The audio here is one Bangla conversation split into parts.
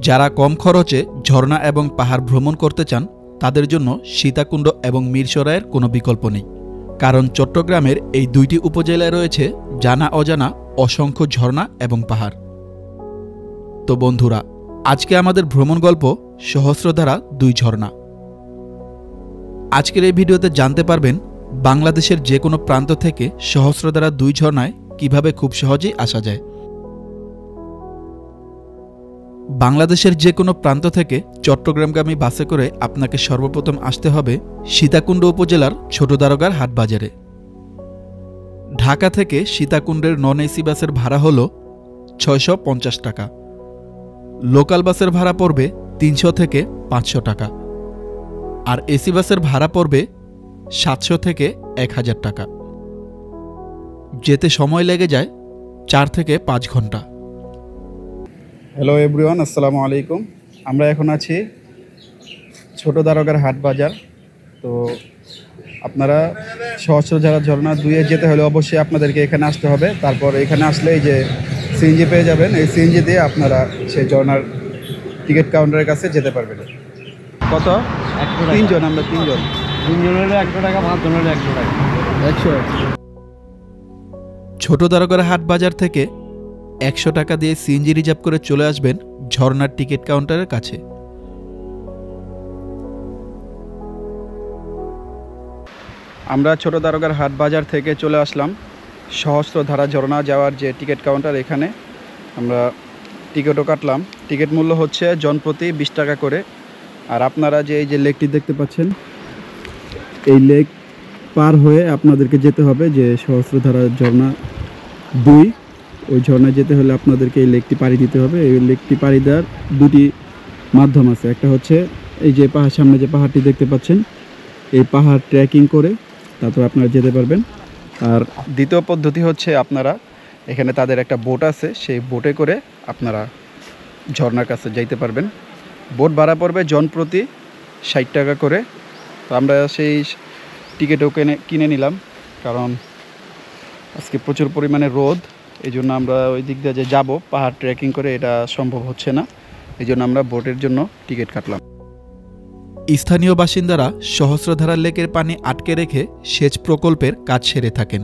যারা কম খরচে ঝর্ণা এবং পাহাড় ভ্রমণ করতে চান তাদের জন্য সীতাকুণ্ড এবং মিরসরাইয়ের কোনো বিকল্প নেই, কারণ চট্টগ্রামের এই দুইটি উপজেলায় রয়েছে জানা অজানা অসংখ্য ঝর্ণা এবং পাহাড়। তো বন্ধুরা, আজকে আমাদের ভ্রমণ গল্প সহস্রধারা 2 ঝর্ণা। আজকের এই ভিডিওতে জানতে পারবেন বাংলাদেশের যে কোনো প্রান্ত থেকে সহস্রধারা 2 ঝর্ণায় কিভাবে খুব সহজেই আসা যায়। বাংলাদেশের যে কোনো প্রান্ত থেকে চট্টগ্রামগামী বাসে করে আপনাকে সর্বপ্রথম আসতে হবে সীতাকুণ্ড উপজেলার ছোট দারোগার হাট বাজারে। ঢাকা থেকে সীতাকুণ্ডের নন এসি বাসের ভাড়া হল 650 টাকা, লোকাল বাসের ভাড়া পড়বে 300 থেকে 500 টাকা, আর এসি বাসের ভাড়া পড়বে 700 থেকে 1000 টাকা। যেতে সময় লেগে যায় 4 থেকে 5 ঘন্টা। হ্যালো এভরিওয়ান, আসসালামু আলাইকুম। আমরা এখন আছি ছোট দারোগার হাট বাজার। তো আপনারা সহস্রধারা ঝর্ণা 2-এ যেতে হলে অবশ্যই আপনাদেরকে এখানে আসতে হবে। তারপর এখানে আসলে এই যে সিএনজি পেয়ে যাবেন, এই সিএনজি দিয়ে আপনারা সেই ঝর্ণার টিকিট কাউন্টারের কাছে যেতে পারবেন। কত? 3 জন, আমরা 3 জন। 3 জন হলে 100 টাকা, 5 জন হলে 100 টাকা। 100। ছোট দারোগার হাট বাজার থেকে 100 টাকা দিয়ে সিএনজি রিজার্ভ করে চলে আসবেন ঝর্ণার টিকিট কাউন্টারের কাছে। আমরা ছোট দারোগার হাট বাজার থেকে চলে আসলাম সহস্রধারা ঝর্ণা যাওয়ার যে টিকিট কাউন্টার, এখানে আমরা টিকিটও কাটলাম। টিকিট মূল্য হচ্ছে জনপ্রতি 20 টাকা করে। আর আপনারা যে এই যে লেকটি দেখতে পাচ্ছেন, এই লেক পার হয়ে আপনাদেরকে যেতে হবে যে সহস্রধারা ঝর্ণা 2, ওই ঝর্ণায় যেতে হলে আপনাদেরকে এই লেকটি পাড়ি দিতে হবে। এই লেকটি পাড়ি দেওয়ার 2টি মাধ্যম আছে। একটা হচ্ছে এই যে পাহাড়, সামনে যে পাহাড়টি দেখতে পাচ্ছেন, এই পাহাড় ট্রেকিং করে তারপর আপনারা যেতে পারবেন। আর দ্বিতীয় পদ্ধতি হচ্ছে আপনারা এখানে তাদের একটা বোট আছে, সেই বোটে করে আপনারা ঝর্ণার কাছে যাইতে পারবেন। বোট ভাড়া পড়বে জনপ্রতি 60 টাকা করে। তো আমরা সেই টিকিটও কিনে নিলাম, কারণ আজকে প্রচুর পরিমাণে রোদ, এই জন্য আমরা ওই দিক দিয়ে যে যাবো পাহাড় ট্রেকিং করে এটা সম্ভব হচ্ছে না, এই জন্য আমরা বোটের জন্য টিকিট কাটলাম। স্থানীয় বাসিন্দারা সহস্রধারা লেকের পানি আটকে রেখে সেচ প্রকল্পের কাজ সেরে থাকেন।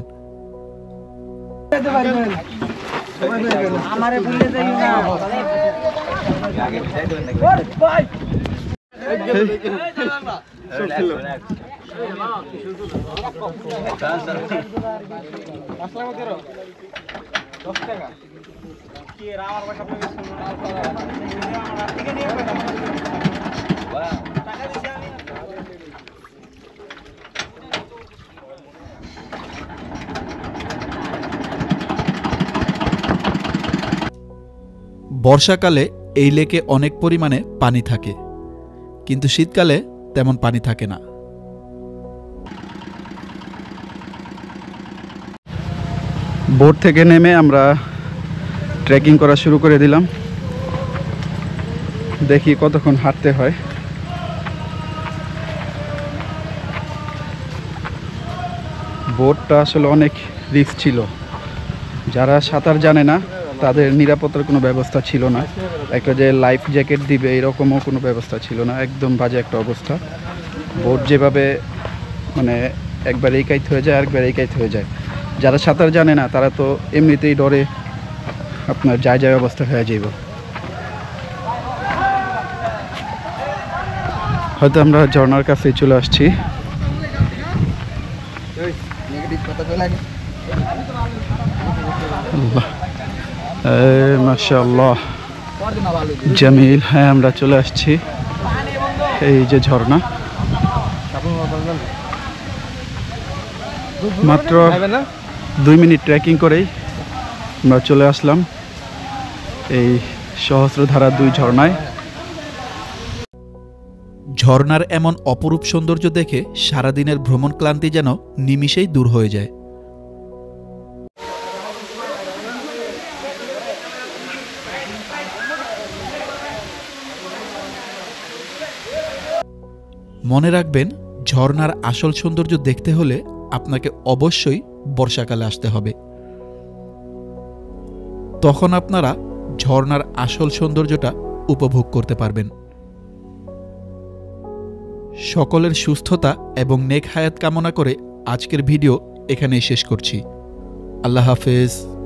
বর্ষাকালে এই লেকে অনেক পরিমাণে পানি থাকে, কিন্তু শীতকালে তেমন পানি থাকে না। বোট থেকে নেমে আমরা ট্রেকিং করা শুরু করে দিলাম। দেখি কতক্ষণ হাঁটতে হয়। বোটটা আসলে অনেক রিস্ক ছিল। যারা সাঁতার জানে না তাদের নিরাপত্তার কোনো ব্যবস্থা ছিল না। একটা যে লাইফ জ্যাকেট দিবে এরকমও কোনো ব্যবস্থা ছিল না। একদম বাজে একটা অবস্থা। বোট যেভাবে মানে একবার এই কাইত হয়ে যায়, আরেকবার এই কাইত হয়ে যায়। যারা সাঁতার জানে না তারা তো এমনিতেই ডরে আপনার যায় যায় অবস্থা হয়ে যাইব। হয়তো আমরা ঝর্ণার কাছেই চলে আসছি। মাশাআল্লাহ, জামিল। হ্যাঁ, আমরা চলে আসছি এই যে ঝর্ণা। মাত্র 2 মিনিট ট্রেকিং করেই আমরা চলে আসলাম এই সহস্রধারা 2 ঝর্ণায়। ঝর্ণার এমন অপরূপ সৌন্দর্য দেখে সারাদিনের ভ্রমণ ক্লান্তি যেন নিমিষেই দূর হয়ে যায়। মনে রাখবেন, ঝর্ণার আসল সৌন্দর্য দেখতে হলে আপনাকে অবশ্যই বর্ষাকালে আসতে হবে। তখন আপনারা ঝর্ণার আসল সৌন্দর্যটা উপভোগ করতে পারবেন। সকলের সুস্থতা এবং নেক হায়াত কামনা করে আজকের ভিডিও এখানেই শেষ করছি। আল্লাহ হাফেজ।